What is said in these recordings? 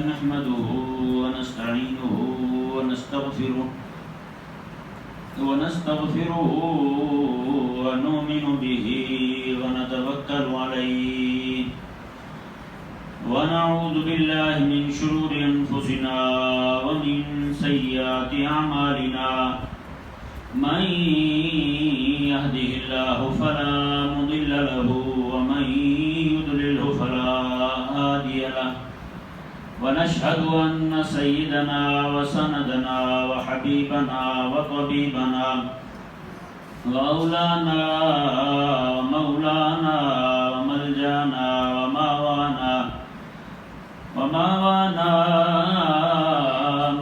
نحمده ونستعينه ونستغفره ونؤمن به ونتوكل عليه ونعوذ بالله من شرور أنفسنا ومن سيئات أعمالنا من يهده الله فلا مضل له ومن يضلله فلا هادي له ونشهد أن سيدنا وسندنا وحبيبنا وطبيبنا وأولانا ومولانا وملجانا وماوانا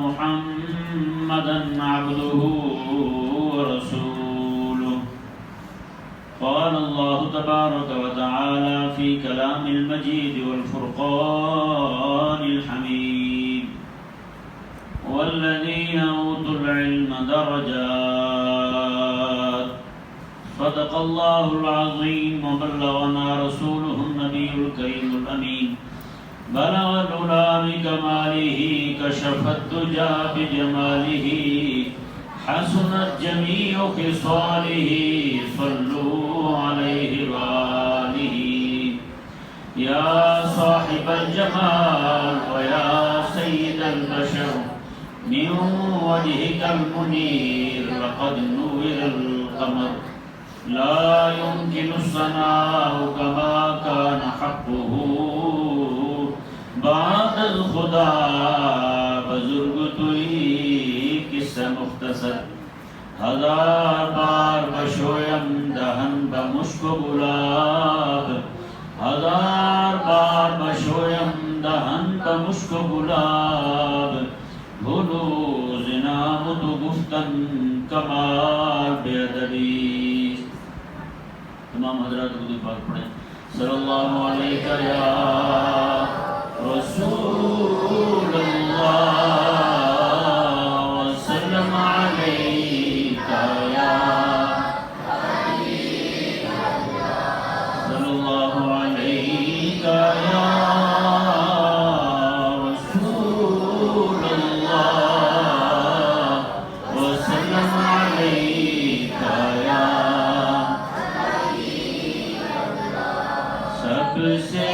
محمدا عبده ورسوله. قال الله تبارك وتعالى في كلام المجيد والفرقان الحميد والذين أوتوا العلم درجات. صدق الله العظيم وبلغنا رسوله النبي الكريم الأمين. بلغ العلا بكماله كشف الدجى بجماله حسنت جميع خصاله صلوا عليه وآله. يا صاحب الجمال ويا سيد البشر من وجهك المنير لقد نور القمر لا يمكن الثناء كما كان حقه بعد الخدا بزرگ توئی قصہ مختصر. ہزار بار بشویم دہن بمشک گلاب ہزار بار بشویم دہن بمشک گلاب بھولو زنام تو گفتن کمال بے ادبی. تمام حضرات درود پاک پڑھیں. صلی اللہ علیہ یا رسول اللہ وسلم علیکہ یا حبیب اللہ صلی اللہ علیکہ یا رسول اللہ وسلم علیکہ یا حبیب اللہ. سب سے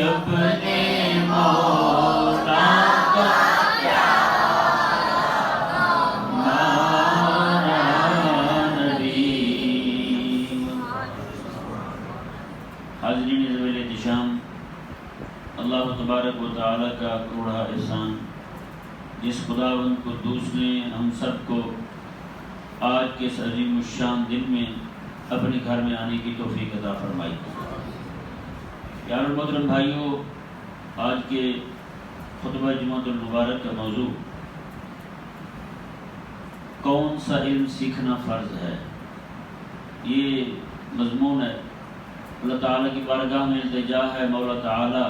اپنے مولا کا حاضرین ذویل احتشام، اللہ تبارک و تعالیٰ کا کروڑا احسان جس خداوند قدوس نے ہم سب کو آج کے اس عظیم الشان دن میں اپنے گھر میں آنے کی توفیق عطا فرمائی۔ پیارے محترم بھائیوں، آج کے خطبہ جمعۃ المبارک کا موضوع کون سا علم سیکھنا فرض ہے، یہ مضمون ہے۔ اللہ تعالیٰ کی بارگاہ میں التجا ہے، مولا تعالیٰ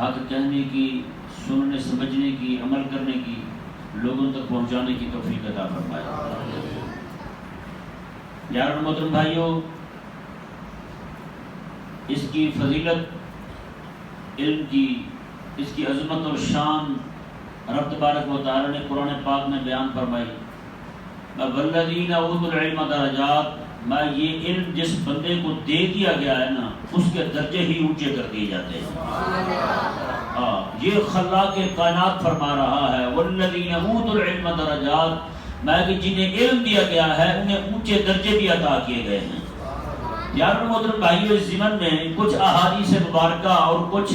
حق کہنے کی، سننے سمجھنے کی، عمل کرنے کی، لوگوں تک پہنچانے کی توفیق عطا فرمائے۔ پیارے محترم بھائیوں، اس کی فضیلت علم کی، اس کی عظمت اور شان رب تبارک و تعالیٰ نے قرآن پاک میں بیان فرمائی۔ والذین اوتوا العلم درجات، میں یہ علم جس بندے کو دے دیا گیا ہے نا، اس کے درجے ہی اونچے کر دیے جاتے ہیں۔ یہ خلاق کائنات فرما رہا ہے، والذین اوتوا العلم درجات، میں کہ جنہیں علم دیا گیا ہے انہیں اونچے درجے بھی عطا کیے گئے ہیں۔ یار محترم بھائیو، اس ضمن میں کچھ احادیث مبارکہ اور کچھ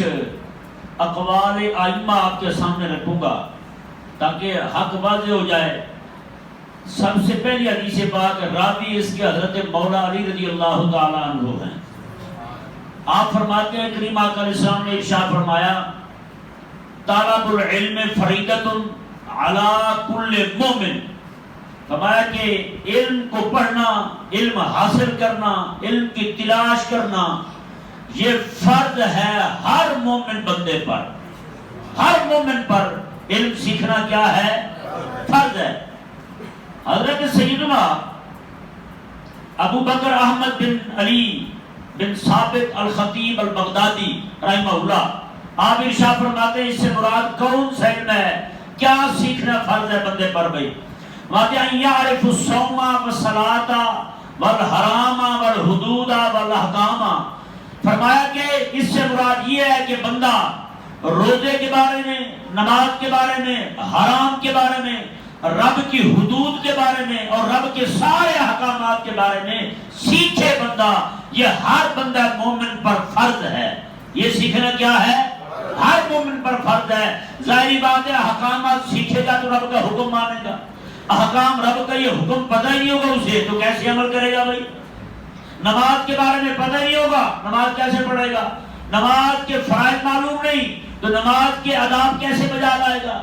اقوال ائمہ آپ کے سامنے رکھوں گا تاکہ حق واضح ہو جائے۔ سب سے پہلی حدیث پاک راوی اس کے حضرت مولا علی رضی اللہ تعالی عنہ ہیں۔ آپ فرماتے ہیں، کریم آقا علیہ السلام نے ارشاد فرمایا، طالب العلم فریضۃ علی کل مومن، فرمایا کہ علم کو پڑھنا، علم حاصل کرنا، علم کی تلاش کرنا یہ فرض ہے ہر مومن بندے پر۔ ہر مومن پر علم سیکھنا کیا ہے؟ فرض ہے۔ حضرت سیدنا ابو بکر احمد بن علی بن ثابت الخطیب البغدادی رحمہ اللہ، آپ ارشاد فرماتے ہیں، اس سے مراد کون سا علم ہے، کیا سیکھنا فرض ہے بندے پر بھائی؟ ان یعرف الصوم والصلاۃ والحرام والحدود والاحکام، فرمایا کہ اس سے مراد یہ ہے کہ بندہ روزے کے بارے میں، نماز کے بارے میں، حرام کے بارے میں، رب کی حدود کے بارے میں اور رب کے سارے احکامات کے بارے میں سیکھے بندہ۔ یہ ہر بندہ مومن پر فرض ہے۔ یہ سیکھنا کیا ہے؟ ہر مومن پر فرض ہے۔ ظاہری بات ہے، احکامات سیکھے گا تو رب کا حکم مانے گا۔ احکام رب کا یہ حکم پتہ ہی نہیں ہوگا اسے تو کیسے عمل کرے گا بھائی؟ نماز کے بارے میں پتہ نہیں ہوگا، نماز کیسے پڑھے گا؟ نماز کے فرائض معلوم نہیں تو نماز کے آداب کیسے بجا لائے گا؟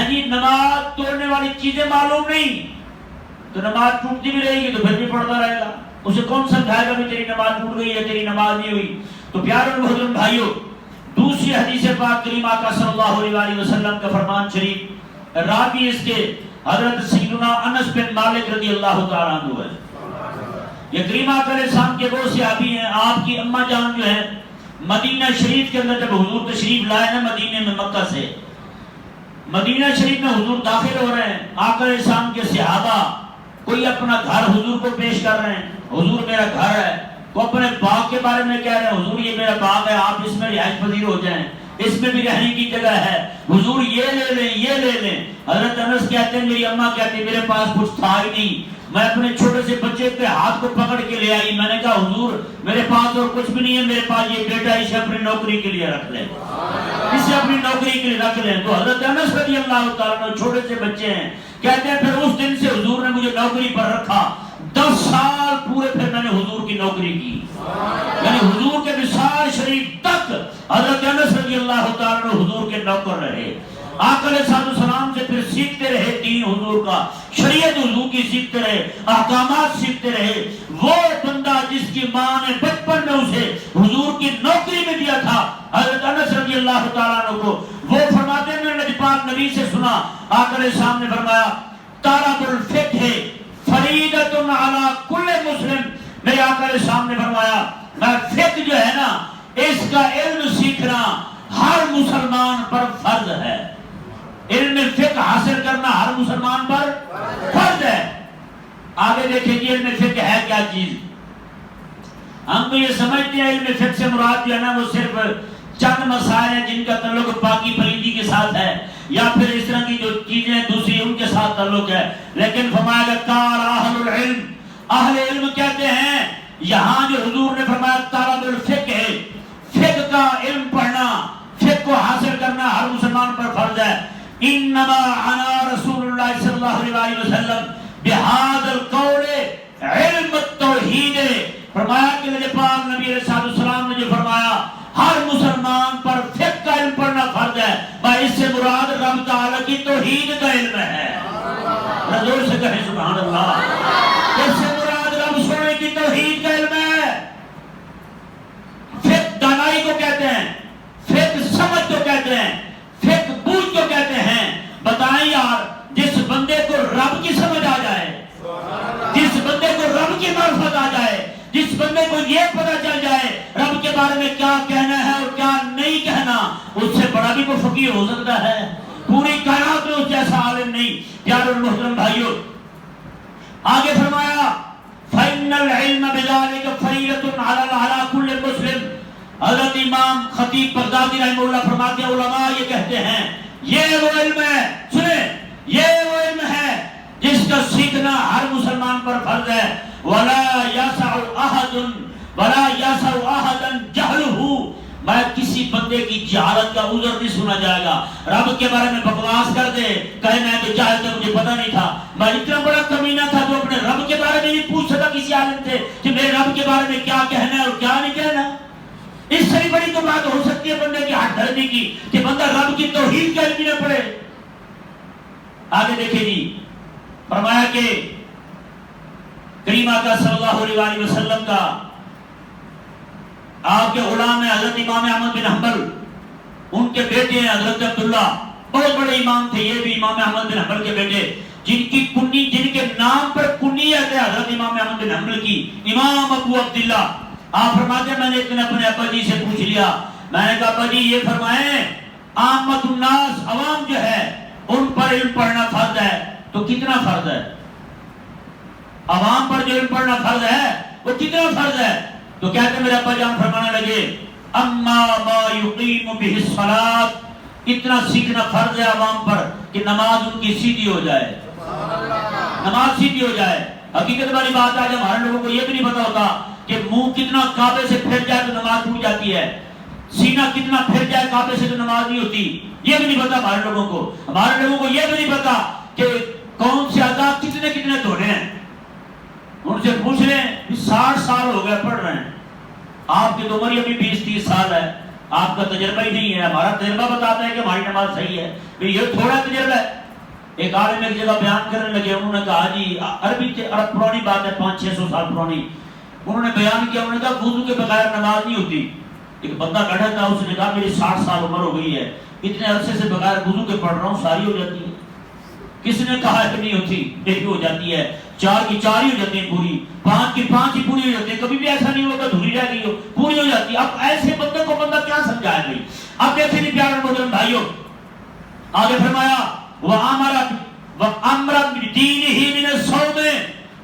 جی نماز توڑنے والی چیزیں معلوم نہیں تو نماز ٹوٹتی بھی رہے گی تو پھر بھی پڑھتا رہے گا۔ اسے کون سمجھائے گا بھی تیری نماز ٹوٹ گئی ہے، تیری نماز نہیں ہوئی؟ تو پیارے محترم بھائیوں، دوسری حدیث پاک کریم آقا صلی اللہ علیہ وسلم کا فرمان شریف، راوی اس کے حضرت سیدنا انس بن مالک رضی اللہ تعالیٰ عنہ ہے۔ یہ کریم آقا علیہ السلام کے وہ صحابی ہیں، آپ کی اماں جان جو ہے مدینہ شریف کے اندر جب حضور تشریف لائے نا مدینے میں مکہ سے، مدینہ شریف میں حضور داخل ہو رہے ہیں، آقا علیہ السلام کے صحابہ کوئی اپنا گھر حضور کو پیش کر رہے ہیں، حضور میرا گھر ہے، وہ اپنے باغ کے بارے میں کہہ رہے ہیں، حضور یہ میرا باغ ہے، آپ اس میں رہائش پذیر ہو جائیں، اس میں بھی رہنے کی جگہ ہے، حضور یہ لے لیں یہ لے لیں۔ حضرت انس کہتے ہیں، میری اماں کہتی ہے، میرے پاس کچھ تھا ہی نہیں، میں اپنے چھوٹے سے بچے کے ہاتھ کو پکڑ کے لے آئی، میں نے کہا حضور میرے پاس اور کچھ بھی نہیں ہے، میرے پاس یہ بیٹا، اسے اپنی نوکری کے لیے رکھ لیں، اسے اپنی نوکری کے لیے رکھ لیں۔ تو حضرت انس رضی اللہ تعالیٰ عنہ چھوٹے سے بچے ہیں، کہتے ہیں پھر اس دن سے حضور نے مجھے نوکری پر رکھا، 10 سال پورے پھر میں نے حضور کی نوکری کی، یعنی حضور کے وصال شریف تک حضرت انس رضی اللہ تعالیٰ عنہ حضور کے نوکر رہے۔ آقا علیہ السلام سے پھر سیکھتے رہے دین حضور کا، شریعت حضور کی سیکھتے رہے، احکامات سیکھتے رہے۔ وہ بندہ جس کی ماں نے بچپن میں اسے حضور کی نوکری میں دیا تھا، حضرت انس رضی اللہ تعالیٰ عنہ کو، وہ فرماتے ہیں میں نے پاک نبی سے سنا، آقا علیہ السلام نے فرمایا طالب الفقہ فریضۃ علی کل مسلم، میرے آقا علیہ السلام نے فرمایا میں فقہ جو ہے نا اس کا علم سیکھنا ہر مسلمان پر فرض ہے۔ علم فقہ حاصل کرنا ہر مسلمان پر فرض ہے۔ آگے دیکھیں کہ علم فقہ ہے کیا چیز؟ ہم تو یہ سمجھتے ہیں علم فقہ سے مراد جو ہے نا وہ صرف چند مسائل ہیں جن کا تعلق پاکی پلیدی کے ساتھ ہے یا پھر اس طرح کی جو چیزیں دوسری ان کے ساتھ تعلق ہے، لیکن فرمایا کہ قال اہل العلم، اہل علم کہتے ہیں، یہاں جو حضور نے فرمایا طلب الفقہ ہے، فقہ کا علم پڑھنا، فقہ کو حاصل کرنا ہر مسلمان پر فرض ہے۔ انما انا رسول اللہ صلی اللہ علیہ وسلم بهذا القول علم التوحید، فرمایا کہ میرے پاک نبی علیہ السلام نے جو فرمایا ہر مسلمان پر فقہ کا علم پڑھنا فرض ہے، اس سے مراد رب تعالیٰ کی توحید کا علم ہے۔ زور سے کہیں سبحان اللہ۔ اس سے مراد رب سونے کی توحید کا علم ہے۔ فقہ دانائی کو کہتے ہیں، فقہ سمجھ کو کہتے ہیں، فقہ بوجھ کو کہتے ہیں۔ بتائیں یار، جس بندے کو رب کی سمجھ آ جائے، جس بندے کو رب کی معرفت آ جائے، جس بندے کو یہ پتہ چل جائے رب کے بارے میں کیا کہنا ہے اور کیا نہیں کہنا، اس سے بڑا بھی کوئی فقیر ہو سکتا ہے؟ پوری کائنات میں اس جیسا عالم نہیں۔ پیارے اور محترم بھائیو، آگے فرمایا فَإِنَّ الْعِلْمَ بِذَلِكَ فَرِيضَةٌ عَلَى كُلِّ مُسْلِمٍ۔ حضرت امام خطیب بغدادی رحمہ اللہ فرماتے ہیں، علماء یہ کہتے ہیں یہ وہ علم ہے، سنیں، یہ وہ علم ہے جس کا سیکھنا ہر مسلمان پر فرض ہے۔ وَلَا يَسَعُ أَحَدًا جَهْلُهُ، میں کسی بندے کی جہالت کا عذر نہیں سنا جائے گا۔ رب کے بارے میں بکواس کر دے، کہے میں تو جاہل تھا، مجھے پتہ نہیں تھا، میں اتنا بڑا کمینہ تھا تو اپنے رب کے بارے میں نہیں پوچھ سکا کسی عالم سے کہ میرے رب کے بارے میں کیا کہنا ہے اور کیا نہیں کہنا۔ اس سے بھی بڑی تو بات ہو سکتی ہے بندے کی ہاتھ دھرنے کی کہ بندہ رب کی توحید کا علم نہ پڑھے۔ آگے دیکھیں جی، فرمایا کہ کریم آقا صلی اللہ علیہ وسلم کا آپ کے غلام ہیں حضرت امام احمد بن حنبل، ان کے بیٹے ہیں حضرت عبداللہ، بہت بڑے امام تھے یہ بھی، امام احمد بن حنبل کے بیٹے، جن کی کنی، جن کے نام پر کنیت ہے حضرت امام احمد بن حنبل کی، امام ابو عبداللہ۔ آپ فرماتے ہیں میں نے اتنے اپنے ابا جی سے پوچھ لیا، میں نے کہا ابا جی یہ فرمائیں عامت الناس، عوام جو ہے ان پر علم پڑھنا فرض ہے تو کتنا فرض ہے؟ عوام پر جو علم پڑھنا فرض ہے وہ کتنا فرض ہے؟ تو کہتے ہیں میرے ابا جان فرمانے لگے اما ما یقیم بہ الصلاۃ، اتنا سیکھنا فرض ہے عوام پر کہ نماز ان کی سیدھی ہو جائے، نماز سیدھی ہو جائے۔ حقیقت والی بات ہے، ہمارے لوگوں کو یہ بھی نہیں پتا ہوتا کہ منہ کتنا کعبے سے پھر جائے تو نماز ٹوٹ جاتی ہے، سینہ کتنا پھر جائے کعبے سے تو نماز نہیں ہوتی، یہ بھی نہیں پتا ہمارے لوگوں کو۔ ہمارے لوگوں کو یہ بھی نہیں پتا کہ کون سے اعضاء کتنے کتنے دھونے ہیں۔ ان سے پوچھ لیں 60 سال ہو گئے پڑھ رہے ہیں، آپ کی تو عمر ابھی 20-30 سال ہے، آپ کا تجربہ ہی نہیں ہے، ہمارا تجربہ بتاتا ہے کہ ہماری نماز صحیح ہے، یہ تھوڑا تجربہ ہے۔ ایک عالم ایک جگہ بیان کرنے لگے، انہوں نے کہا جی عرب پرانی بات ہے، 500-600 سال پرانی، انہوں نے بیان کیا، انہوں نے کہا وضو کے بغیر نماز نہیں ہوتی۔ ایک بندہ بیٹھا تھا، اس نے کہا میری 60 سال عمر ہو گئی ہے، اتنے عرصے سے بغیر وضو کے پڑھ رہا ہوں، ساری ہو جاتی ہے۔ کس نے کہا کہ نہیں ہوتی؟ ایک ہو جاتی ہے، 4 کی 4 ہی ہو جاتی ہے پوری، 5 کی 5 ہی پوری ہو جاتی ہے، کبھی بھی ایسا نہیں ہوگا دھوری رہ گئی ہو، پوری ہو جاتی ہے۔ اب ایسے بندے کو بندہ کیا سمجھائے بھائی؟ اب دیکھیں جی پیارے محترم بھائیوں، آگے فرمایا وَأَمْرَ بِدِينِهِ مِنَ الصَّوْمِ،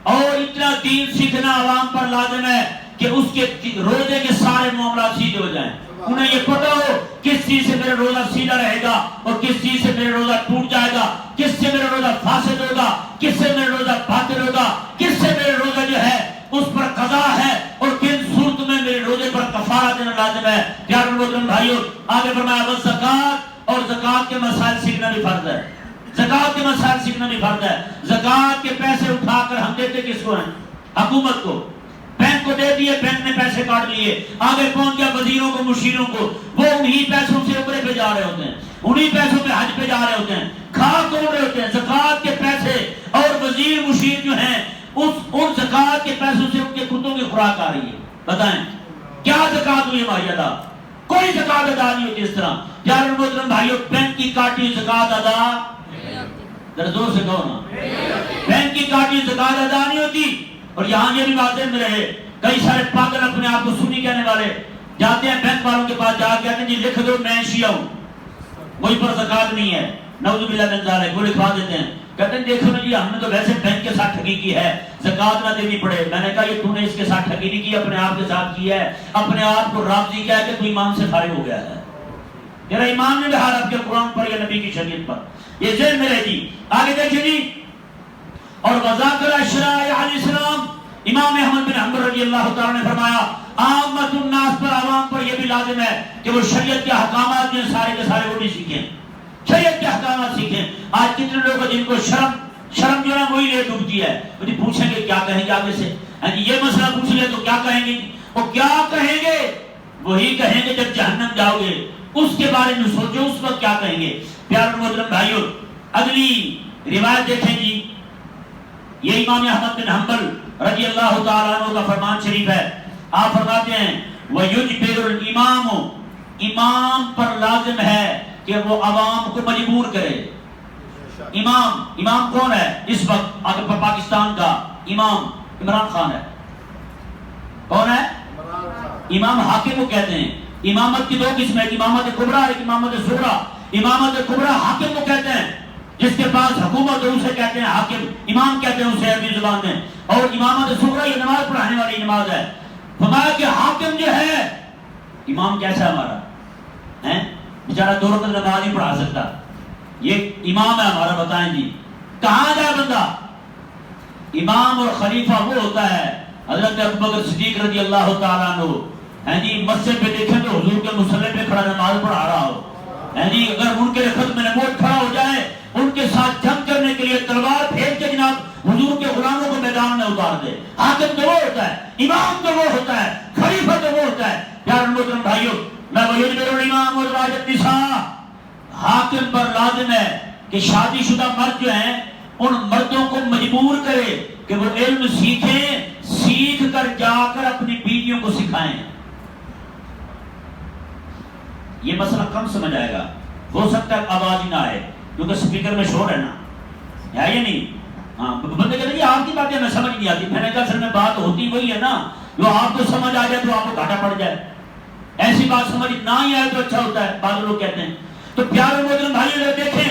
اور اتنا دین سیکھنا عوام پر لازم ہے کہ اس کے روزے کے سارے معاملات سیدھے ہو جائیں، انہیں یہ پتہ ہو کس چیز سے میرا روزہ سیدھا رہے گا اور کس چیز سے میرا روزہ ٹوٹ جائے گا، کس سے میرا روزہ فاسد ہوگا، کس سے میرا روزہ باطل ہوگا، کس سے میرا روزہ جو ہے اس پر قضا ہے اور کن صورت میں میرے روزے پر کفارہ دینا لازم ہے۔ پیارے محترم بھائیوں، آگے فرمایا والزکوٰۃ، اور زکوٰۃ کے مسائل سیکھنا بھی فرض ہے، زکوٰۃ کے مسائل سیکھنا بھی فرض ہے۔ زکوٰۃ کے پیسے اٹھا کر ہم دیتے کس کو ہیں؟ حکومت کو، بینک کو دے دیے، بینک نے پیسے کاٹ لیے، آگے پہنچ گیا وزیروں کو، مشیروں کو، وہ انہی پیسوں سے عمرے پہ جا رہے ہوتے ہیں، انہی پیسوں پہ حج پہ جا رہے ہوتے ہیں، کھا کون رہے ہوتے ہیں؟ زکوٰۃ کے پیسے، اور وزیر مشیر جو ہیں ان زکوٰۃ کے پیسوں سے ان کے کتوں کی خوراک آ رہی ہے۔ بتائیں کیا زکوٰۃ ہوئی ہماری ادا؟ کوئی زکوٰۃ ادا نہیں ہوتی اس طرح۔ پیارے محترم بھائیوں، بینک کی کاٹی زکوٰۃ ادا، ذرا زور سے کہو نا، بینک کی کاٹی زکوٰۃ ادا نہیں ہوتی۔ اور یہاں یہ بھی باتیں میں رہے، کئی سارے پاگل اپنے آپ کو سنی کہنے والے جاتے ہیں بینک والوں کے پاس، جا کے کہتے ہیں جی لکھ دو میں شیعہ ہوں، مجھ پر زکوٰۃ نہیں ہے، نعوذ باللہ من ذالک، وہ لکھوا دیتے ہیں، کہتے ہیں دیکھو نا جی ہم نے تو ویسے بینک کے ساتھ ٹھگی کی ہے، زکوٰۃ نہ دینی پڑے۔ میں نے کہا یہ تو نے اس کے ساتھ ٹھگی نہیں کی، اپنے آپ کے ساتھ کی ہے، اپنے آپ کو راضی کیا ہے کہ تو ایمان سے فارغ ہو گیا ہے۔ تیرا ایمان نہیں رہا رب کے قرآن پر یا نبی کی شریعت پر. یہ ذہن میں رہے گی. آگے دیکھیں جی. اور وذاکر اشراء علیہ السلام امام احمد بن حنبل رضی اللہ تعالیٰ نے فرمایا عامت الناس پر عوام پر یہ بھی لازم ہے کہ وہ شریعت کے احکامات جو سارے کے سارے وہ بھی سیکھیں, شریعت کے احکامات سیکھیں. آج کتنے لوگ ہیں جن کو شرم جو ہے وہی لے ڈوبتی ہے. مجھے پوچھیں گے کیا کہیں گے آگے سے, یہ مسئلہ پوچھ لے تو کیا کہیں گے, وہ کیا کہیں گے وہی کہیں گے جب جہنم جاؤ گے. اس کے بارے میں سوچو اس وقت کیا کہیں گے. پیارے محترم بھائیو, اگلی روایت دیکھیں جی. یہ امام احمد بن حنبل رضی اللہ تعالیٰ عنہ کا فرمان شریف ہے. آپ فرماتے ہیں وَيُجْبِرُ الْإِمَامُ, امام پر لازم ہے کہ وہ عوام کو مجبور کرے. امام کون ہے اس وقت اگر پاکستان کا امام؟ عمران خان ہے. کون ہے امام؟ حاکم کو کہتے ہیں. امامت کی دو قسمیں, ایک امامت کبریٰ ایک امامت صغریٰ. امامت کبریٰ حاکم کو کہتے ہیں جس کے پاس حکومت ہے اسے کہتے ہیں حاکم, امام کہتے ہیں اسے عربی زبان میں. اور امامت صغریٰ یہ نماز پڑھانے والی نماز ہے. فرمایا کہ حاکم جو ہے امام کیسا ہے ہمارا, بیچارہ 2 رکعت نماز نہیں پڑھا سکتا, یہ امام ہے ہمارا. بتائیں جی کہاں جائے بندہ؟ امام اور خلیفہ وہ ہوتا ہے حضرت ابوبکر صدیق رضی اللہ تعالیٰ عنہ جی مسجد پہ دیکھیں تو حضور کے مصلی پہ کھڑا نماز پڑھا رہا ہو جی. اگر ان کے خدمت نمود کھڑا ہو جائے ان کے ساتھ جنگ کرنے کے لیے تلوار پھینک کے جناب حضور کے غلاموں کو میدان میں اتار دے. حاکم تو وہ ہوتا ہے, امام تو وہ ہوتا ہے, خلیفہ تو وہ ہوتا ہے. پیارے محترم بھائیو, میں وَيُجْبِرُ الْإِمَامُ وَزَوَاجَ النِّسَاءِ, حاکم پر لازم ہے کہ شادی شدہ مرد جو ہیں ان مردوں کو مجبور کرے کہ وہ علم سیکھیں, سیکھ کر جا کر اپنی بیویوں کو سکھائیں. یہ مسئلہ کم سمجھ آئے گا, ہو سکتا ہے آواز ہی نہ آئے کیونکہ سپیکر میں شور ہے نا, ہے یہ نہیں؟ ہاں بندے کہتے ہیں آپ کی باتیں میں سمجھ نہیں آتی. میں نے کہا سر میں بات ہوتی وہی ہے نا, جو آپ کو سمجھ آ جائے تو آپ کو گھاٹا پڑ جائے, ایسی بات سمجھ نہ ہی آئے تو اچھا ہوتا ہے, بعض لوگ کہتے ہیں. تو پیارے محترم بھائی اگر دیکھیں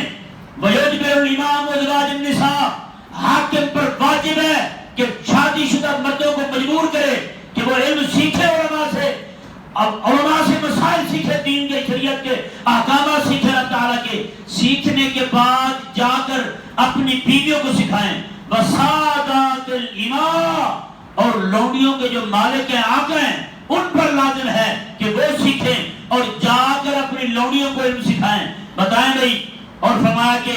وَيُجْبِرُ الْإِمَامُ وَأَزْوَاجُ النِّسَاءِ, حاکم پر واجب ہے کہ شادی شدہ مردوں کو مجبور کرے کہ وہ علم سیکھے علماء سے, اب علماء سے مسائل سیکھے, دین کے شریعت کے احکامات سیکھے اللہ تعالیٰ کے. سیکھنے کے بعد جا کر اپنی بیویوں کو سکھائیں. وَسَادَاتِ الْإِمَاءِ, اور لونڈیوں کے جو مالک ہیں آقا ہیں ان پر لازم ہے کہ وہ سیکھیں اور جا کر اپنی لونڈیوں کو علم سکھائیں. بتائیں بھائی. اور فرمایا کہ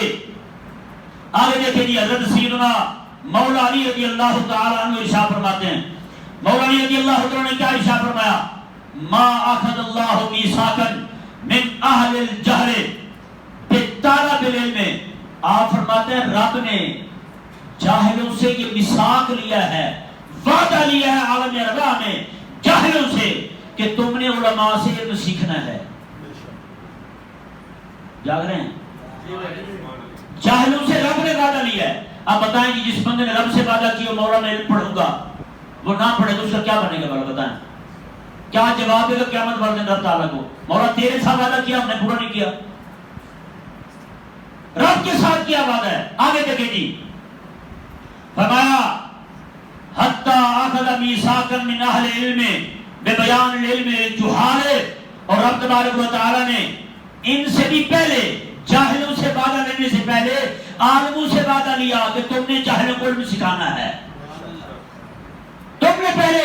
آگے دیکھیں جی حضرت سیدنا مولا علی رضی اللہ تعالیٰ عنہ ارشاد فرماتے ہیں. مولا علی رضی اللہ تعالیٰ نے کیا ارشاد فرمایا؟ ما اخذ اللہ میثاقا من اہل الجہل بطلب العلم. آپ فرماتے ہیں رب نے جاہلوں سے یہ میثاق لیا ہے, وعدہ لیا ہے عالم ارواح میں جاہلوں سے کہ تم نے علماء سے علم سیکھنا ہے. جاگ رہے ہیں؟ جاہلوں سے رب نے وعدہ لیا ہے. آپ بتائیں کہ جس بندے نے رب سے وعدہ کیا مولا میں علم پڑھوں گا, وہ نہ پڑھے تو اس کا کیا بنے گا؟ بڑا بتائیں کیا جواب دے گا قیامت والے دن رب تعالیٰ کو؟ مولا تیرے ساتھ وعدہ کیا, ہم نے پورا نہیں کیا. رب کے ساتھ کیا وعدہ ہے. آگے دیکھیں جی فرمایا حتی اخذ میثاقا من اہل العلم ببیان العلم للجہال, اور رب تبارک و تعالیٰ نے ان سے بھی پہلے جاہلوں سے وعدہ لینے سے پہلے عالموں سے وعدہ لیا کہ تم نے جاہلوں کو علم سکھانا ہے. تم نے پہلے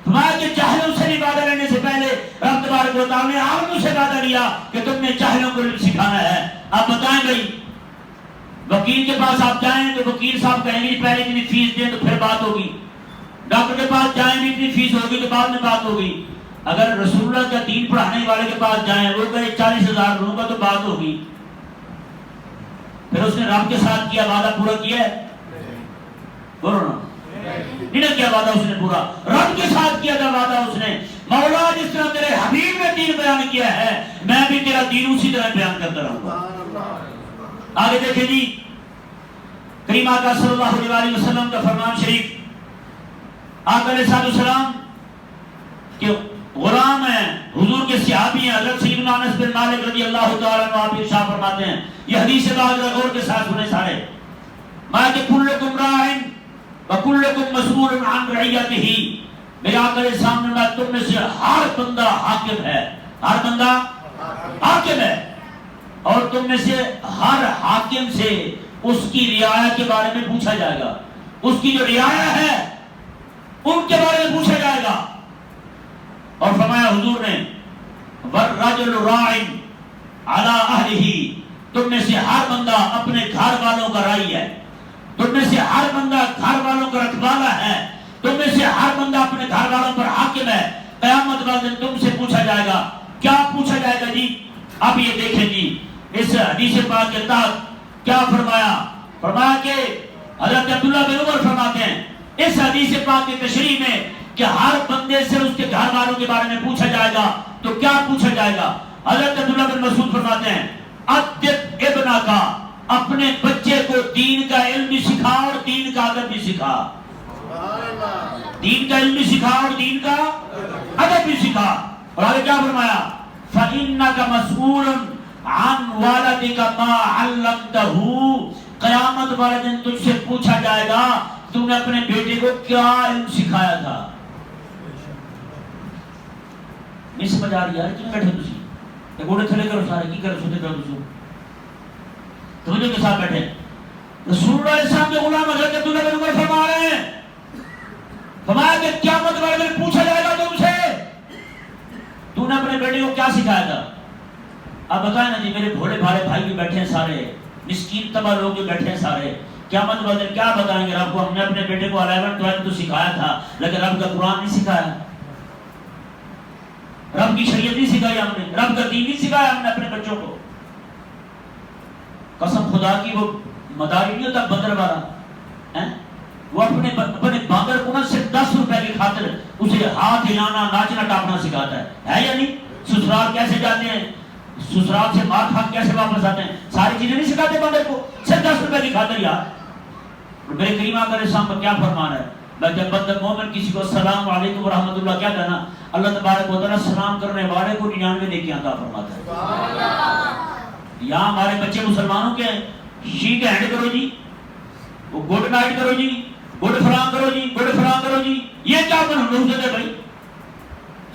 فرمایا کہ جاہلوں سے نہیں وعدہ لینے سے پہلے رب تبارک و تعالیٰ نے عالموں سے وعدہ لیا کہ تم نے جاہلوں کو علم سکھانا ہے. آپ بتائیں بھائی, وکیل کے پاس آپ جائیں تو وکیل صاحب کہیں گے پہلے اتنی فیس دیں تو پھر بات ہوگی. ڈاکٹر کے پاس جائیں بھی اتنی فیس ہوگی تو بعد میں بات ہوگی. اگر رسول اللہ کا دین پڑھانے والے کے پاس جائیں وہ کہے 40,000 لوں گا تو بات ہوگی. پھر اس نے رب کے ساتھ کیا وعدہ پورا کیا ہے؟ بولو نا, نہیں کیا وعدہ اس نے پورا؟ رب کے ساتھ کیا تھا وعدہ اس نے, مولا جس طرح تیرے حبیب نے دین بیان کیا ہے میں بھی تیرا دین اسی طرح بیان کرتا رہوں گا. آگے دیکھیں جی کریم آقا صلی اللہ علیہ وسلم کا فرمان شریف. آقا علیہ السلام کہ غلام ہیں, حضور کے صحابی ہیں, حضرت سیدنا انس بن مالک رضی اللہ تعالیٰ عنہ آپ ارشاد فرماتے ہیں, یہ حدیث بعد غور کے ساتھ سنے سارے, میں کہ کلکم راعٍ وکلکم مسئول عن رعیتہ. میرے آقا علیہ السلام نے تم میں سے ہر بندہ حاکم ہے, ہر بندہ حاکم ہے، اور تم میں سے ہر حاکم سے اس کی رعایا کے بارے میں پوچھا جائے گا، اس کی جو رعایا ہے ان کے بارے میں پوچھا جائے گا۔ اور فرمایا حضور نے وَالرَّجُلُ رَاعٍ عَلَىٰ أَهْلِهِ، تم میں سے ہر بندہ اپنے گھر والوں کا رائی ہے، تم میں سے ہر بندہ گھر والوں کا رکھوالا ہے، تم میں سے ہر بندہ اپنے گھر والوں پر حاکم ہے۔ قیامت والے دن تم سے پوچھا جائے گا، کیا پوچھا جائے گا جی؟ اب یہ دیکھیں جی اس حدیث پاک کے تحت کیا فرمایا؟ فرمایا کہ حضرت عبداللہ بن عمر فرماتے ہیں اس حدیث پاک کی تشریح میں کہ ہر بندے سے اس کے گھر والوں کے بارے میں پوچھا جائے گا، تو کیا پوچھا جائے گا؟ حضرت عبداللہ بن مسعود فرماتے ہیں ادب ابنا کا، اپنے بچے کو دین کا علم بھی سکھا اور دین کا ادب بھی سکھا، دین کا علم بھی سکھا اور دین کا ادب بھی سکھا۔ اور آگے کیا فرمایا؟ فَإِنَّكَ مَسْئُولٌ عَنْ وَلَدِكَ مَا عَلَّمْتَهُ، قیامت والے دن تجھ سے پوچھا جائے گا تم نے اپنے بیٹے کو کیا علم سکھایا تھا۔ نہیں سمجھ آ رہی ہے کیوں بیٹھے تھی گوڑے تھلے کرو سارے کی کرو سوتے کرو توجہ کے ساتھ بیٹھے۔ رسول اللہ علیہ السلام کے غلام حضرت عبداللہ بن عمر فرما رہے ہیں، فرمایا کہ قیامت والے دن پوچھا جائے گا تم سے تو نے اپنے بیٹے کو کیا سکھایا تھا۔ اب بتائیں نا جی، میرے بھولے بھالے بھائی بھی بیٹھے ہیں سارے، مسکین تباہ لوگ بھی بیٹھے ہیں سارے، قیامت والے دن کیا بتائیں گے رب کو؟ ہم نے اپنے بیٹے کو 11 تو سکھایا تھا لیکن رب کا قرآن نہیں سکھایا، رب کی شریعت نہیں سکھائی ہم نے، رب کا دین نہیں سکھایا ہم نے اپنے بچوں کو۔ قسم خدا کی وہ مداری نہیں ہوتا بندر والا، وہ اپنے باندر کو نہ صرف 10 روپے کی خاطر اسے ہاتھ ہلانا ناچنا ٹاپنا سکھاتا ہے یا نہیں؟ سسرال کیسے جاتے ہیں، سسرال سے مار کھا کیسے واپس آتے ہیں، ساری چیزیں نہیں سکھاتے بندر کو صرف 10 روپے کی خاطر یار۔ میرے کریم آقا علیہ السلام پر کیا فرمان ہے؟ میں جب بندہ مومن کسی کو السلام علیکم ورحمۃ اللہ کیا کہنا، اللہ تبارک و تعالیٰ سلام کرنے والے کو 99 نیکیاں عطا فرماتا ہے۔ یہاں ہمارے بچے مسلمانوں کے شیک ہینڈ کرو جی، وہ گڈ نائٹ کرو جی، گڈ فلاں کرو جی، گڈ فلاں کرو جی، یہ کیا منحوست ہے بھائی؟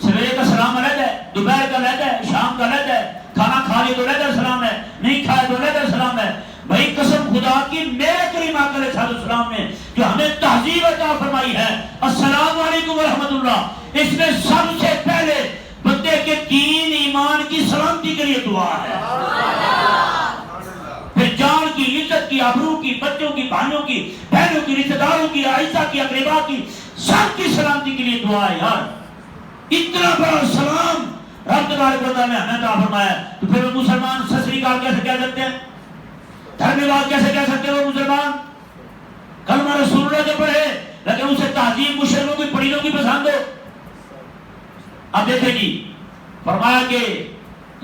سویرے کا سلام علیہ ہے، دوپہر کا علیہ ہے، شام کا علیہ ہے، کھانا کھا لیا تو علیہ سلام ہے، نہیں کھایا تو علیہ سلام ہے۔ بھائی قسم خدا کی میرے کریم آقا علیہ السلام نے جو ہمیں تہذیب عطا فرمائی ہے السلام علیکم ورحمۃ اللہ، اس میں سب سے پہلے بندے کے دین ایمان کی سلامتی کے لیے دعا ہے، پھر جان کی، عزت کی، آبرو کی، بچوں کی، بھائیوں کی، بہنوں کی، رشتہ داروں کی، عائشہ کی، اقربا کی، سب کی سلامتی کے لیے دعا ہے یار۔ اتنا بڑا سلام رب تبارک و تعالیٰ نے ہمیں عطا فرمایا ہے، تو پھر وہ مسلمان ست سری اکال کیسے کہہ سکتے ہیں؟ دھرم واد کیسے کہہ سکتے ہیں وہ مسلمان؟ کلمہ رسول اللہ جو پڑھے لیکن اسے تہذیب مشرقوں کی پڑیوں کی پسند ہو۔ اب دیکھیں جی فرمایا کہ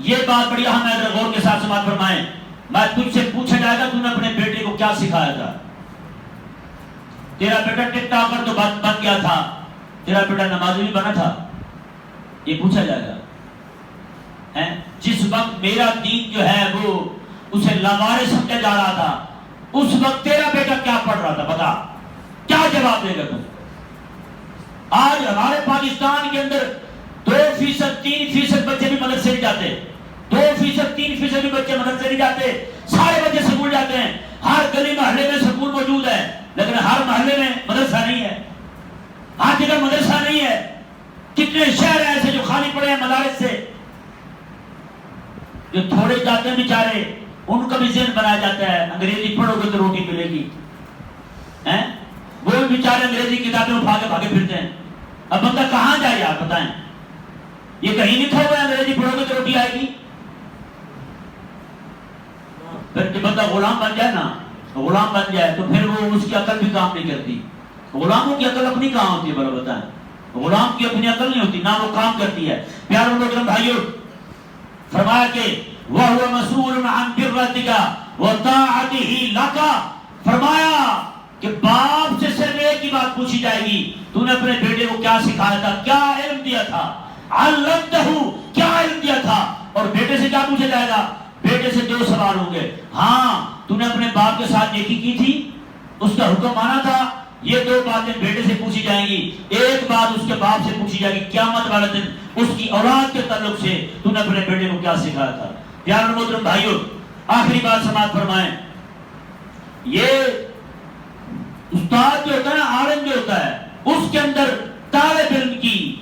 یہ بات بڑی اہم ہے، غور کے ساتھ سماعت فرمائیں۔ میں تجھ سے پوچھا جائے گا تو نے اپنے بیٹے کو کیا سکھایا تھا؟ تیرا بیٹا ٹک ٹاک کر تو بن گیا تھا، تیرا بیٹا نمازی بھی بنا تھا، یہ پوچھا جائے گا۔ جس وقت میرا دین جو ہے وہ اسے لوارے سمجھا جا رہا تھا، اس وقت تیرا بیٹا کیا پڑھ رہا تھا؟ بتا، کیا جواب دے گا تم؟ آج ہمارے پاکستان کے اندر 2%، 3% بچے بھی مدرسے نہیں جاتے، 2%، 3% بھی بچے مدرسے نہیں جاتے، سارے بچے سکول جاتے ہیں۔ ہر گلی محلے میں سکول موجود ہے لیکن ہر محلے میں مدرسہ نہیں ہے، ہر جگہ مدرسہ نہیں ہے۔ کتنے شہر ہیں ایسے جو خالی پڑے ہیں مدارس سے؟ جو تھوڑے جاتے ہیں بیچارے ان کا بھی ذہن بنایا جاتا ہے انگریزی پڑھو گے تو روٹی ملے گی، وہ بھی بیچارے انگریزی کتابیں اٹھا کے بھاگے پھرتے ہیں۔ اب بندہ کہاں جائے آپ بتائیں؟ یہ کہیں لکھا ہوا ہے انگریزی پڑھو گے تو روٹی آئے گی؟ پھر جب بندہ غلام بن جائے نا، غلام بن جائے تو پھر وہ اس کی عقل بھی کام نہیں کرتی۔ غلاموں کی عقل اپنی کہاں ہوتی ہے بھلا بتائیں؟ غلام کی اپنی عقل نہیں ہوتی، نہ وہ کام کرتی ہے۔ پیاروں لوگوں بھائیوں، فرمایا کہ وَهُوَ مَسْئُولٌ عَنْ بِرَّتِكَ وَطَاعَتِهِ لَكَ، فرمایا کہ باپ سے صرف ایک ہی بات پوچھی جائے گی، تو نے اپنے بیٹے کو کیا سکھایا تھا، کیا علم دیا تھا، عَلَّمْتَهُ، کیا علم دیا تھا۔ اور بیٹے سے کیا پوچھا جائے گا؟ بیٹے سے 2 سوال ہوں گے، ہاں تو نے اپنے باپ کے ساتھ نیکی کی تھی، اس کا حکم مانا تھا، یہ 2 باتیں بیٹے سے پوچھی جائیں گی۔ ایک بات اس کے باپ سے پوچھی جائے گی، قیامت والے دن اس کی اولاد کے تعلق سے تو نے اپنے بیٹے کو کیا سکھایا تھا؟ پیار محترم بھائیوں، آخری بات سماعت فرمائیں، یہ استاد جو ہوتا ہے نا، عالم جو ہوتا ہے، اس کے اندر طالب علم کی،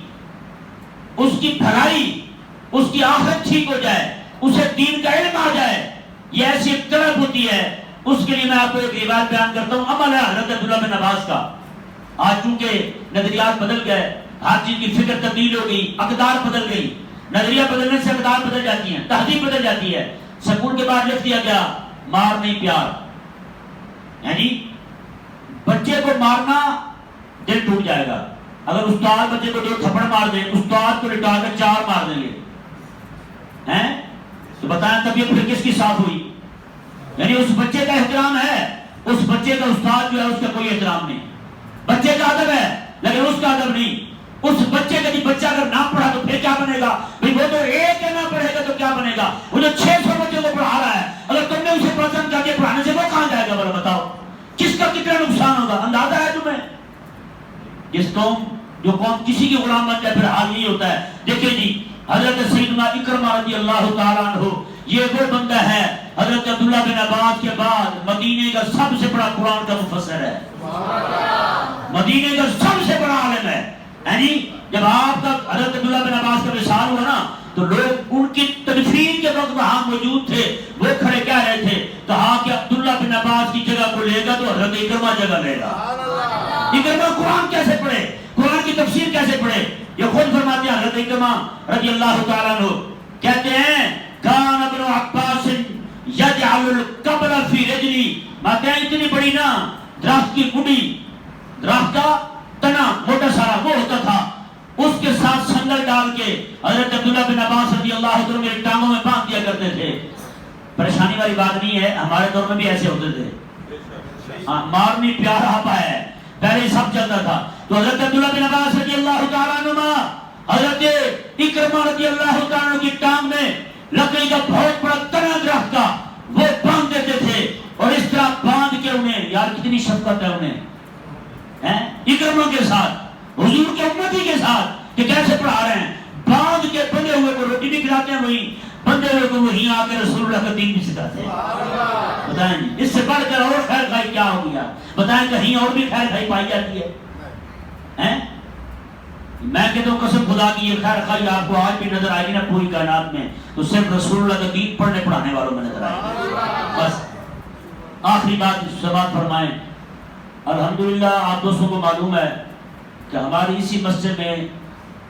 اس کی بھلائی، اس کی آخرت ٹھیک ہو جائے، اسے دین کا علم آ جائے، یہ ایسی ایک طلب ہوتی ہے۔ اس کے لیے میں آپ کو ایک روایت بیان کرتا ہوں، عمل ہے حضرت عبداللہ بن عباس کا۔ آج چونکہ نظریات بدل گئے، ہر چیز کی فکر تبدیل ہو گئی، اقدار بدل گئی، نظریہ بدلنے سے اقدار بدل جاتی ہیں، تہذیب بدل جاتی ہے۔ سکول کے بعد لکھ دیا گیا مار نہیں پیار، یعنی بچے کو مارنا دل ٹوٹ جائے گا۔ اگر استاد بچے کو 2 تھپڑ مار دے، استاد کو لٹا کے 4 مار دیں گے، ہیں تو بتائیں طبیعت پھر کس کی صاف ہوئی؟ یعنی اس بچے کا احترام ہے، اس بچے کا استاد جو ہے اس کا کوئی احترام نہیں۔ بچے کا ادب ہے لیکن اس کا ادب نہیں۔ اس بچے کا بچہ اگر نہ پڑھا تو پھر کیا بنے گا؟ وہ تو ایک نہ پڑھے گا تو کیا بنے گا؟ وہ جو 600 بچوں کو پڑھا رہا ہے، اگر تم نے اسے پسند کر کے پڑھانے سے وہ کہاں جائے گا؟ بولو بتاؤ کس کا کتنا نقصان ہوگا؟ اندازہ ہے تمہیں؟ جس قوم جو قوم کسی کی غلام بن جائے پھر حال یہی ہوتا ہے۔ دیکھیں جی، حضرت سیدنا اکرمہ رضی اللہ تعالیٰ عنہ، یہ وہ بندہ ہے حضرت عبداللہ بن عباس کے بعد مدینے کا سب سے بڑا قرآن کا مفسر ہے، مدینے کا سب سے بڑا عالم ہے۔ یعنی جب آپ کا حضرت عبداللہ بن عباس کا وصال ہوا نا تو لوگ ان کی تدفین کے وقت وہاں موجود تھے، وہ کھڑے کہہ رہے تھے، کہا کہ عبداللہ بن عباس کی جگہ کو لے گا تو حضرت اکرمہ جگہ لے گا۔ اکرمہ قرآن کیسے پڑھے، قرآن کی تفسیر کیسے پڑھے؟ یہ خود فرماتے ہیں حضرت اکرمہ رضی اللہ تعالیٰ عنہ، کہتے ہیں کان ابن عباس یجعل القبل فی رجلی، باتیں اتنی بڑی نا درخت کی کڑی، درخت کا تنا موٹا سارا وہ ہوتا تھا، اس کے ساتھ سنگل ڈال کے حضرت عبداللہ بن عباس رضی اللہ عنہ میری ٹانگوں میں باندھ دیا کرتے تھے۔ پریشانی والی بات نہیں ہے، ہمارے دور میں بھی ایسے ہوتے تھے، مارنی پیار آپا ہے، پہلے سب چلتا تھا۔ تو حضرت عبداللہ بن عباس رضی اللہ تعالیٰ عنہ حضرت اکرمہ رضی اللہ تعالیٰ عنہ کی ٹانگ میں لکڑی کا بہت بڑا تنا درخت کا وہ باندھ دیتے تھے، اور اس طرح باندھ کے انہیں، یار کتنی شفقت ہے انہیں اکرمہ کے ساتھ، حضور کے امتی کے ساتھ، کہ کیسے پڑھا رہے ہیں، باندھ کے بندے ہوئے کو روٹی بھی کھلاتے ہیں، وہی بندے ہوئے کو وہی آ کے رسول اللہ کا دین بھی سکھاتے ہیں۔ بتائیں جی اس سے بڑھ کر اور خیر خائی کیا ہو گیا؟ بتائیں کہیں اور بھی خیر خائی پائی جاتی ہے؟ میں کہتا ہوں قسم خدا کی، یہ خیر خائی آپ کو آج بھی نظر آئے گی نا پوری کائنات میں تو صرف رسول اللہ کا دین پڑھنے پڑھانے والوں میں نظر آئے گی۔ بس آخری بات سماعت فرمائیں، الحمدللہ آپ دوستوں کو معلوم ہے کہ ہماری اسی مسجد میں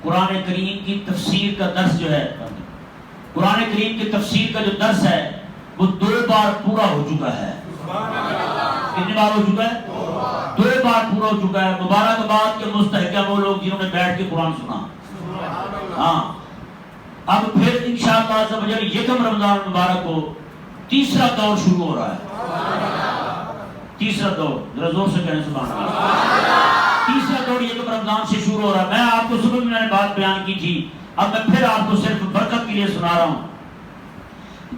قرآن کریم کی تفسیر کا درس جو ہے، قرآن کریم کی تفسیر کا جو درس ہے وہ 2 بار پورا ہو چکا ہے۔ کتنی بار ہو چکا ہے؟ 2 بار پورا ہو چکا ہے۔ مبارکباد کے مستحق ہیں وہ لوگ جنہوں نے بیٹھ کے قرآن سنا۔ ہاں اب پھر انشاءاللہ عز و جل یکم رمضان مبارک کو تیسرا دور شروع ہو رہا ہے۔ تیسرا دور، ذرا زور سے کہیں سبحان اللہ۔ تیسرا دور یکم رمضان سے شروع ہو رہا ہے۔ میں آپ کو صبح میں نے بات بیان کی تھی، اب میں پھر آپ کو صرف برکت کے لیے سنا رہا ہوں۔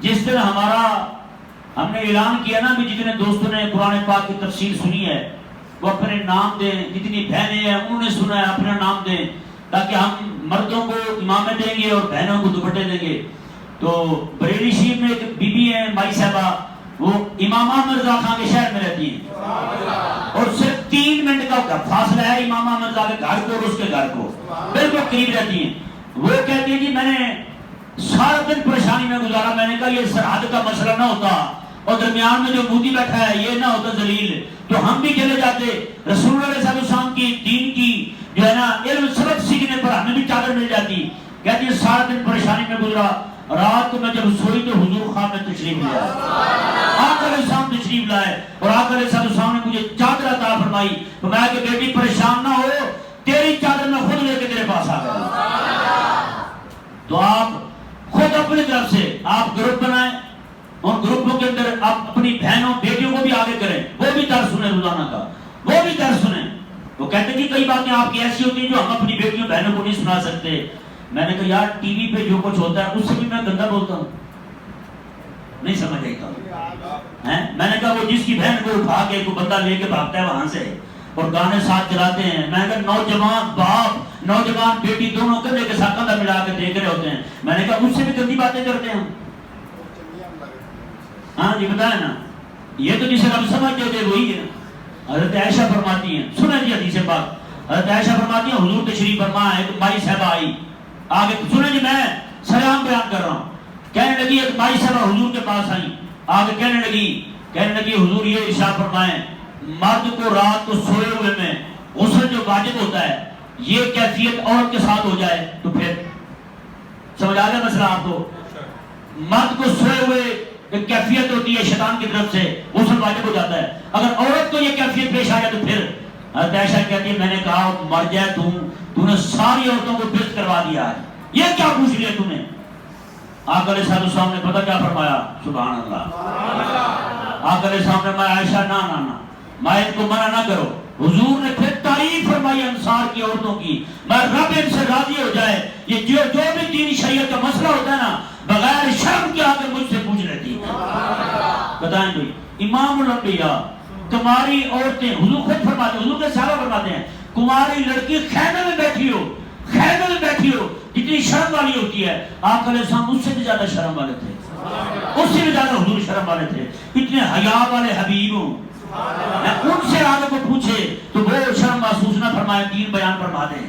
جس دن ہم نے اعلان کیا نا بھی جتنے دوستوں نے قرآن پاک کی تفسیر سنی ہے وہ اپنے نام دیں، جتنی بہنیں ہیں انہوں نے سنا ہے اپنا نام دیں، تاکہ ہم مردوں کو امامیں دیں گے اور بہنوں کو دوپٹے دیں گے۔ تو بریلی شریف میں ایک بی بی ہیں مائی صاحبہ، وہ امام احمد رضا خان کے شہر میں رہتی ہیں، اور صرف 3 منٹ کا فاصلہ ہے امام احمد رضا کے گھر کو اور اس کے گھر کو، بالکل قریب رہتی ہیں۔ وہ کہتی ہیں جی میں نے سارا دن پریشانی میں گزارا، میں نے کہا یہ سرحد کا مسئلہ نہ ہوتا اور درمیان میں جو مودی بیٹھا ہے یہ نہ ہوتا ذلیل تو ہم بھی چلے جاتے، رسول اللہ علیہ السلام کی دین کی جو ہے نا علم سبق سیکھنے پر ہمیں بھی چادر مل جاتی۔ کہتی ہے سارا دن پریشانی میں گزرا، رات کو میں جب سوئی تو حضور خان میں تشریف لائے، آقا علیہ السلام تشریف لائے اور آقا علیہ السلام نے مجھے چادر عطا فرمائی، تو میں کہ بیٹی پریشان نہ ہو، تیری چادر میں خود لے کے تیرے پاس آ گیا۔ تو آپ خود اپنی طرف سے آپ گروپ بنائیں، ان گروپوں کے اندر آپ اپنی بہنوں بیٹیوں کو بھی آگے کریں، وہ بھی درس سنیں روزانہ کا، وہ بھی درس سنیں۔ وہ کہتے ہیں کہ کئی باتیں آپ کی ایسی ہوتی ہیں جو ہم اپنی بیٹیوں بہنوں کو نہیں سنا سکتے۔ میں نے کہا یار ٹی وی پہ جو کچھ ہوتا ہے اس سے بھی میں گندا بولتا ہوں، نہیں سمجھ آئی تھا۔ میں نے کہا وہ جس کی بہن کو اٹھا کے کوئی بندہ لے کے بھاگتا ہے وہاں سے اور گانے ساتھ چلاتے ہیں، میں نے کہا نوجوان باپ نوجوان بیٹی دونوں کندھے کے ساتھ کندھا ملا کے دیکھ رہے ہوتے ہیں. میں نے کہا مجھ سے بھی گندی باتیں کرتے ہیں. ہاں جی بتائیں نا, یہ تو جسے ہم سمجھتے تھے وہی ہے. حضرت عائشہ فرماتی ہیں, سنیں جی حدیث پاک, حضرت عائشہ فرماتی ہیں حضور تشریف فرما ہے, ایک مائی صاحبہ آئی آگے, سنیں جی میں سلام بیان کر رہا ہوں, کہنے لگی ایک مائی صاحبہ حضور کے پاس آئی, آگے کہنے لگی حضور یہ ارشاد فرمائیں مرد کو رات کو سوئے ہوئے میں غسل جو واجب ہوتا ہے یہ کیفیت عورت کے ساتھ ہو جائے تو پھر سمجھ آ گیا مسئلہ آپ کو. مرد کو سوئے ہوئے ایک کیفیت ہوتی ہے شیطان کی طرف سے, غسل واجب ہو جاتا ہے. اگر عورت کو یہ کیفیت پیش آ جائے تو پھر حضرت عائشہ کہتی ہے میں نے کہا مر جائے تو نے ساری عورتوں کو بست کروا دیا ہے, یہ کیا پوچھ لیا تم نے. آقا علیہ السلام نے پتہ کیا فرمایا, سبحان اللہ, آقا علیہ السلام نے فرمایا عائشہ نا میں ان کو منع نہ کرو. حضور نے پھر تعریف فرمائی انصار کی عورتوں کی, میں رب ان سے راضی ہو جائے, یہ جو بھی دین شریعت کا مسئلہ ہوتا ہے نا بغیر شرم کے آگے مجھ سے پوچھ لیتی. بتائیں بھائی, امام الانبیاء کماری عورتیں, حضور خود فرماتے ہیں, حضور کے صحابہ فرماتے ہیں کماری لڑکی خیمے میں بیٹھی ہو جتنی شرم والی ہوتی ہے, آقا علیہ السلام اس سے بھی زیادہ شرم والے تھے, اس سے بھی زیادہ حضور شرم والے تھے, اتنے حیا والے حبیب ہوں. ان سے آگے کو پوچھے تو وہ شرم محسوس نہ فرمائے, دین بیان فرما دیں.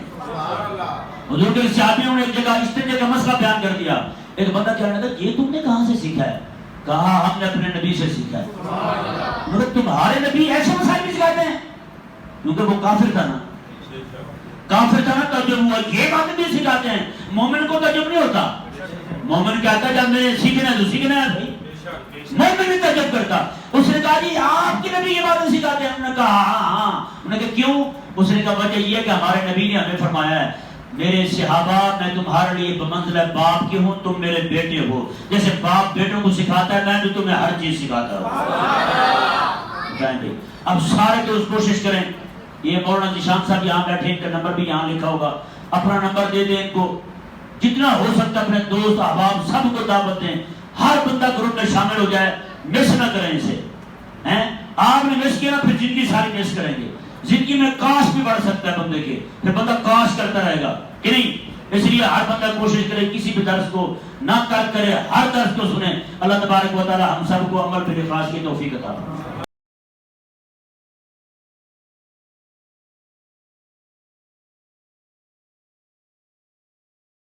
حضور کے صحابیوں نے ایک جگہ استنجے کا مسئلہ بیان کر دیا. ایک بندہ کہنے لگا یہ تم نے کہاں سے سیکھا ہے؟ کہا ہم نے اپنے نبی سے سیکھا ہے. مگر تمہارے نبی ایسے مسائل بھی سکھاتے ہیں, کیونکہ وہ کافر تھا نا, تجربہ ہوا, یہ باتیں بھی سکھاتے ہیں. مومن کو تجربہ نہیں ہوتا, مومن کہتا ہے جب میں نے سیکھنا ہے تو سیکھنا ہے بھائی, مومن بھی تجربہ کرتا. اس نے کہا جی آپ کے نبی یہ باتیں سکھاتے ہیں. ہم نے کہا ہاں. انہوں نے کہا کیوں؟ اس نے کہا وجہ یہ کہ ہمارے نبی نے ہمیں فرمایا ہے میرے صحابہ میں تمہارے لیے بمنزلہ باپ کی ہوں, تم میرے بیٹے ہو, جیسے باپ بیٹوں کو سکھاتا ہے میں بھی تمہیں ہر چیز سکھاتا ہوں. اب سارے تو کوشش کریں, یہ مولانا ذیشان صاحب یہاں بیٹھے, ان کا نمبر بھی یہاں لکھا ہوگا, اپنا نمبر دے دیں ان کو, جتنا ہو سکتا اپنے دوست احباب سب کو دعوت دیں, ہر بندہ گروپ میں شامل ہو جائے, مس نہ کریں اسے. آپ نے مس کیا پھر زندگی ساری مس کریں گے. زندگی میں کاش بھی بڑھ سکتا ہے بندے کے, پھر بندہ کاش کرتا رہے گا کہ نہیں. اس لیے ہر بندہ کوشش کرے کسی بھی درس کو نہ کرے, ہر درس کو سنیں. اللہ تبارک و تعالی ہم سب کو عمل پہ اخلاص کی توفیق عطا فرمائے.